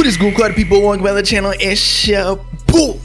What is good, people? Welcome back to the channel. It's your boy,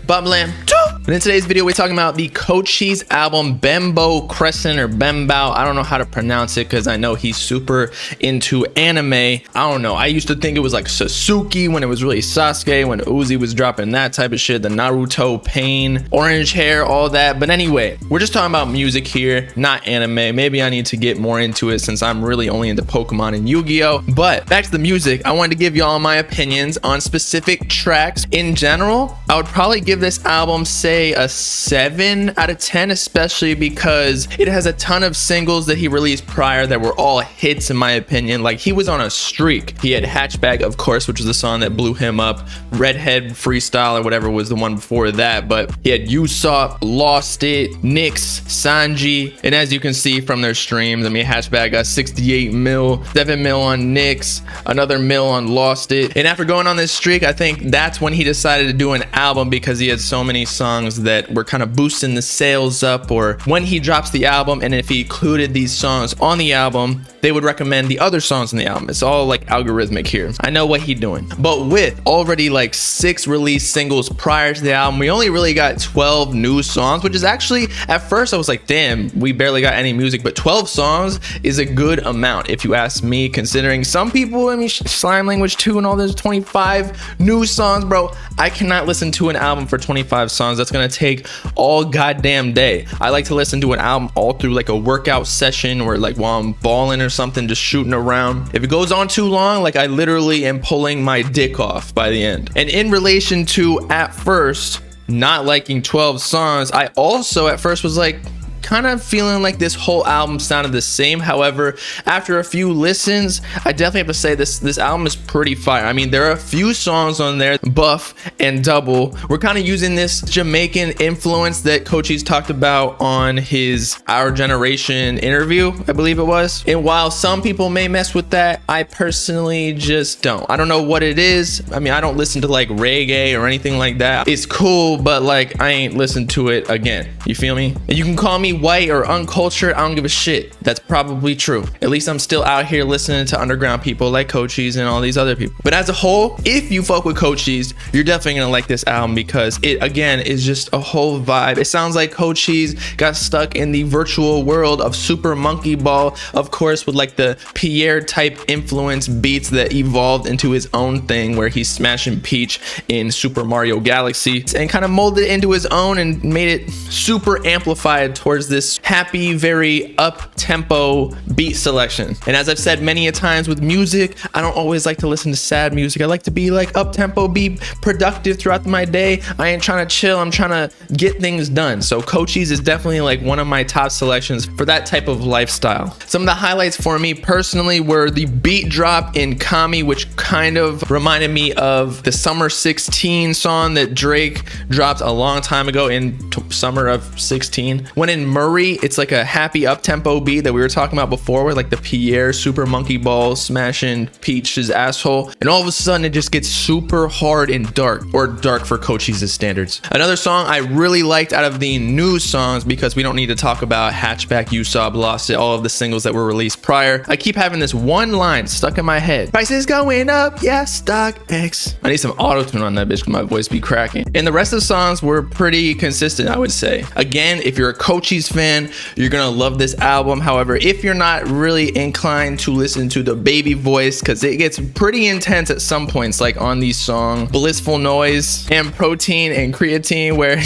Bobbalambeats. And in today's video, we're talking about the Cochise album, Benbow Crescent or Benbow. I don't know how to pronounce it because I know he's super into anime. I don't know. I used to think it was like Sasuke when it was really Sasuke, when Uzi was dropping that type of shit, the Naruto pain, orange hair, all that. But anyway, we're just talking about music here, not anime. Maybe I need to get more into it since I'm really only into Pokemon and Yu-Gi-Oh! But back to the music, I wanted to give y'all my opinions on specific tracks. In general, I would probably give this album, say, a 7 out of 10, especially because it has a ton of singles that he released prior that were all hits in my opinion. Like, he was on a streak. He had Hatchback, of course, which was the song that blew him up. Redhead Freestyle or whatever was the one before that, but he had Usopp, Lost It, Nyx, Sanji, and as you can see from their streams, I mean, Hatchback got 68 mil, 7 mil on Nyx, another mil on Lost It. And after going on this streak, I think that's when he decided to do an album because he had so many songs that were kind of boosting the sales up, or when he drops the album and if he included these songs on the album, they would recommend the other songs on the album. It's all like algorithmic here. I know what he's doing. But with already like 6 released singles prior to the album, we only really got 12 new songs, which is actually, at first I was like, damn, we barely got any music, but 12 songs is a good amount if you ask me, considering some people, I mean, Slime Language 2 and all those 25 new songs, bro. I cannot listen to an album for 25 songs. That's gonna take all goddamn day. I like to listen to an album all through like a workout session or like while I'm balling or something, just shooting around. If it goes on too long, like I literally am pulling my dick off by the end. And in relation to at first not liking 12 songs, I also at first was like kind of feeling like this whole album sounded the same. However, after a few listens, I definitely have to say this album is pretty fire. I mean, there are a few songs on there, Buff and Double. We're kind of using this Jamaican influence that Cochise talked about on his Our Generation interview, I believe it was. And while some people may mess with that, I personally just don't. I don't know what it is. I mean, I don't listen to like reggae or anything like that. It's cool, but like I ain't listened to it again. You feel me? And you can call me white or uncultured, I don't give a shit. That's probably true. At least I'm still out here listening to underground people like Cochise and all these other people. But as a whole, if you fuck with Cochise, you're definitely gonna like this album because it, again, is just a whole vibe. It sounds like Cochise got stuck in the virtual world of Super Monkey Ball, of course, with like the Pierre type influence beats that evolved into his own thing where he's smashing Peach in Super Mario Galaxy and kind of molded it into his own and made it super amplified towards this happy, very up-tempo beat selection. And as I've said many a times with music, I don't always like to listen to sad music. I like to be like up-tempo, be productive throughout my day. I ain't trying to chill, I'm trying to get things done. So Cochise is definitely like one of my top selections for that type of lifestyle. Some of the highlights for me personally were the beat drop in Kami, which kind of reminded me of the Summer 16 song that Drake dropped a long time ago in summer of 16. When in Murray, it's like a happy up-tempo beat that we were talking about before with like the Pierre Super Monkey Ball smashing Peach's asshole, and all of a sudden it just gets super hard and dark, or dark for Cochise's standards. Another song I really liked out of the new songs, because we don't need to talk about Hatchback, Usopp, Lost It, all of the singles that were released prior. I keep having this one line stuck in my head: prices going up, yeah, stock X. I need some auto-tune on that bitch because my voice be cracking. And the rest of the songs were pretty consistent, I would say. Again, if you're a Cochise fan, you're gonna love this album. However, if you're not really inclined to listen to the baby voice, because it gets pretty intense at some points, like on these songs Blissful Noise and Protein and Creatine, where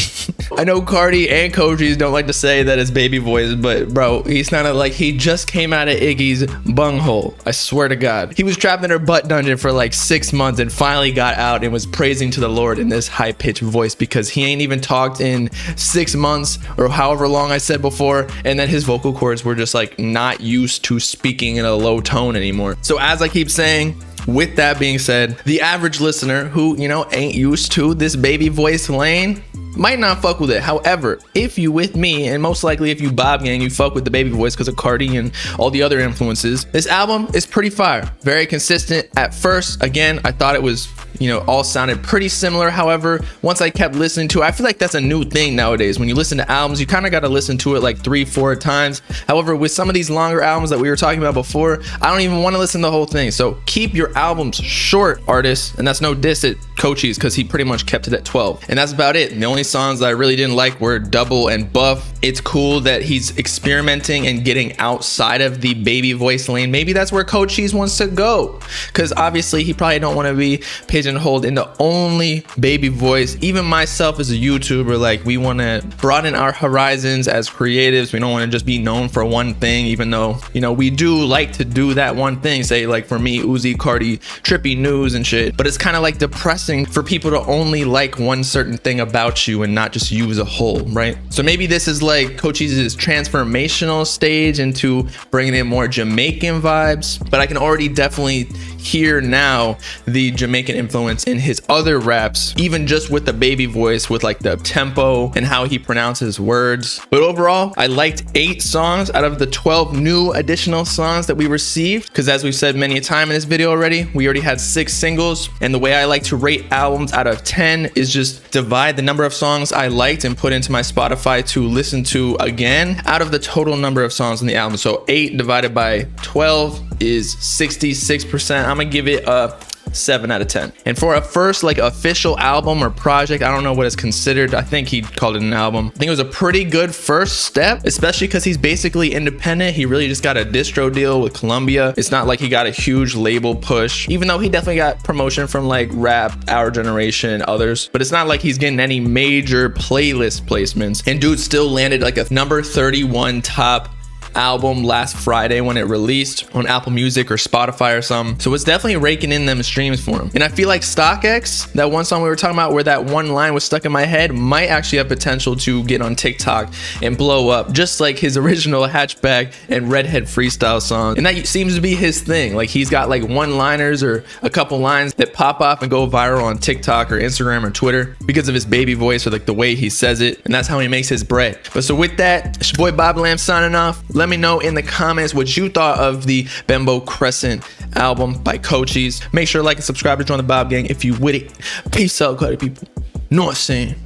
I know Cardi and Cochise don't like to say that it's baby voice, but bro, he sounded like he just came out of Iggy's bunghole. I swear to God. He was trapped in her butt dungeon for like 6 months and finally got out and was praising to the Lord in this high-pitched voice, because he ain't even talked in 6 months or however long I said before, and then his vocal cords were just like not used to speaking in a low tone anymore. So as I keep saying, with that being said, the average listener who, you know, ain't used to this baby voice lane might not fuck with it. However, if you with me, and most likely if you Bob Gang, you fuck with the baby voice because of Cardi and all the other influences, this album is pretty fire. Very consistent. At first, again, I thought it was you know, all sounded pretty similar. However, once I kept listening to it, I feel like that's a new thing nowadays. When you listen to albums, you kind of got to listen to it like 3-4 times. However, with some of these longer albums that we were talking about before, I don't even want to listen to the whole thing. So keep your albums short, artists. And that's no diss at Cochise, because he pretty much kept it at 12. And that's about it. And the only songs that I really didn't like were Double and Buff. It's cool that he's experimenting and getting outside of the baby voice lane. Maybe that's where Cochise wants to go, because obviously he probably don't want to be pigeonholed into only baby voice. Even myself as a YouTuber, like, we want to broaden our horizons as creatives. We don't want to just be known for one thing, even though, you know, we do like to do that one thing. Say, like, for me, Uzi, Cardi, trippy news and shit. But it's kind of like depressing for people to only like one certain thing about you and not just you as a whole, right? So maybe this is like Cochise's transformational stage into bringing in more Jamaican vibes, but I can already definitely hear now the Jamaican influence in his other raps, even just with the baby voice, with like the tempo and how he pronounces words. But overall, I liked 8 songs out of the 12 new additional songs that we received, because as we've said many a time in this video already, we already had 6 singles. And the way I like to rate albums out of 10 is just divide the number of songs I liked and put into my Spotify to listen to again out of the total number of songs in the album. So 8 divided by 12 is 66%. I'm gonna give it a 7 out of 10. And for a first like official album or project, I don't know what is considered. I think he called it an album. I think it was a pretty good first step, especially because he's basically independent. He really just got a distro deal with Columbia. It's not like he got a huge label push, even though he definitely got promotion from like Rap, Our Generation, and others. But it's not like he's getting any major playlist placements. And dude still landed like a number 31 top album last Friday when it released on Apple Music or Spotify or something. So it's definitely raking in them streams for him. And I feel like StockX, that one song we were talking about where that one line was stuck in my head, might actually have potential to get on TikTok and blow up, just like his original Hatchback and Redhead freestyle song. And that seems to be his thing. Like, he's got like one-liners or a couple lines that pop off and go viral on TikTok or Instagram or Twitter because of his baby voice or like the way he says it. And that's how he makes his bread. But so with that, it's your boy Bob Lamb signing off. Let me know in the comments what you thought of the Benbow Crescent album by Cochise. Make sure to like and subscribe to join the Bob Gang if you with it. Peace out, Cardi people. Know what I'm saying?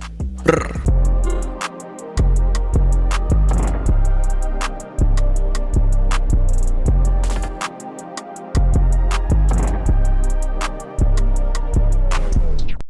Brr.